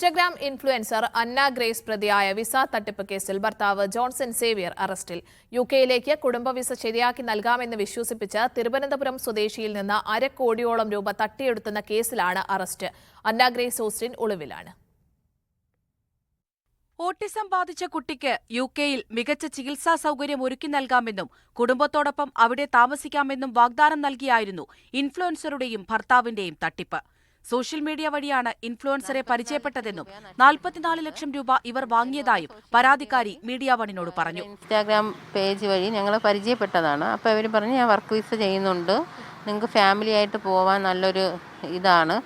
Instagram influencer അന്ന grace പ്രതിയായ visa തട്ടിപ്പ് കേസിൽ ഭർത്താവ് ജോൺസൺ സേവ്യർ അറസ്റ്റിൽ. യുകെയിലേക്ക് കുടുംബ വിസ ശരിയാക്കി നൽകാമെന്ന് വിശ്വസിപ്പിച്ച് തിരുവനന്തപുരം സ്വദേശിയിൽ നിന്ന് $1 കോടിയോളം രൂപ തട്ടിയെടുത്തുന്ന കേസിലാണ് അറസ്റ്റ്. അന്ന ഗ്രേസ് ഓസ്റ്റിൻ ഒളിവിലാണ്. ഓട്ടിസം ബാധിച്ച കുട്ടിക്ക് യുകെയിൽ മികച്ച ചികിത്സാ സൗകര്യം ഒരുക്കി നൽകാമെന്നും കുടുംബത്തോടൊപ്പം അവിടെ താമസിക്കാമെന്നും വാഗ്ദാനം നൽകിയായിരുന്നു ഇൻഫ്ലുവൻസറുടെയും ഭർത്താവിന്റെയും തട്ടിപ്പ്. സോഷ്യൽ മീഡിയ വഴിയാണ് ഇൻഫ്ലുവൻസറെ പരിചയപ്പെട്ടതെന്നും 44 ലക്ഷം രൂപ ഇവർ വാങ്ങിയതായും പരാതിക്കാരി മീഡിയ വണിനോട് പറഞ്ഞു. ഇൻസ്റ്റാഗ്രാം പേജ് വഴി ഞങ്ങൾ പരിചയപ്പെട്ടതാണ്. അപ്പോൾ അവർ പറഞ്ഞു, ഞാൻ വർക്ക് വിസ ചെയ്യുന്നുണ്ട്, നിങ്ങൾക്ക് ഫാമിലി ആയിട്ട് പോകാൻ നല്ലൊരു ഇതാണ്.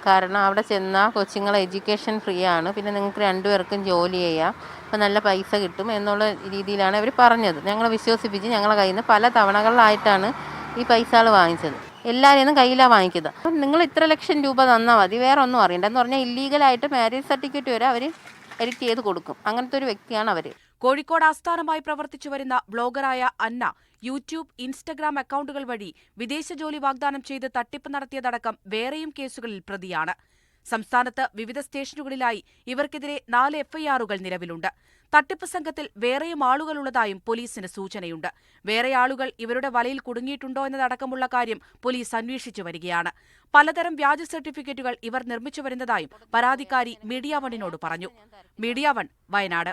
കാരണം അവിടെ ചെന്നാൽ കൊച്ചുങ്ങളെ എഡ്യൂക്കേഷൻ ഫ്രീ ആണ്, പിന്നെ നിങ്ങൾക്ക് രണ്ടുപേർക്കും ജോലി ചെയ്യാം, അപ്പോൾ നല്ല പൈസ കിട്ടും എന്നുള്ള രീതിയിലാണ് അവർ പറഞ്ഞത്. ഞങ്ങളെ വിശ്വസിപ്പിച്ച് ഞങ്ങളെ കയ്യിൽ നിന്ന് പല തവണകളിലായിട്ടാണ് ഈ പൈസകൾ വാങ്ങിച്ചത്. എല്ലാവരെയും കയ്യിലാണ് വാങ്ങിക്കുന്നത്. അപ്പം നിങ്ങൾ ഇത്ര ലക്ഷം രൂപ തന്നാൽ മതി, വേറെ ഒന്നും അറിയണ്ട എന്ന് പറഞ്ഞാൽ ഇല്ലീഗലായിട്ട് മാരേജ് സർട്ടിഫിക്കറ്റ് വരെ അവർ എഡിറ്റ് ചെയ്ത് കൊടുക്കും. അങ്ങനത്തെ ഒരു വ്യക്തിയാണ് അവർ. കോഴിക്കോട് ആസ്ഥാനമായി പ്രവർത്തിച്ചു വരുന്ന ബ്ലോഗറായ അന്ന യൂട്യൂബ്, ഇൻസ്റ്റഗ്രാം അക്കൗണ്ടുകൾ വഴി വിദേശ ജോലി വാഗ്ദാനം ചെയ്ത് തട്ടിപ്പ് നടത്തിയതടക്കം വേറെയും കേസുകളിൽ പ്രതിയാണ്. സംസ്ഥാനത്ത് വിവിധ സ്റ്റേഷനുകളിലായി ഇവർക്കെതിരെ 4 എഫ്ഐആറുകൾ നിലവിലുണ്ട്. തട്ടിപ്പ് സംഘത്തിൽ വേറെയും ആളുകളുള്ളതായും പോലീസിന് സൂചനയുണ്ട്. വേറെ ആളുകൾ ഇവരുടെ വലയിൽ കുടുങ്ങിയിട്ടുണ്ടോ എന്നതടക്കമുള്ള കാര്യം പോലീസ് അന്വേഷിച്ചു വരികയാണ്. പലതരം വ്യാജ സർട്ടിഫിക്കറ്റുകൾ ഇവർ നിർമ്മിച്ചു വരുന്നതായും പരാതിക്കാരി മീഡിയ വണിനോട് പറഞ്ഞു. Media one, Wayanad.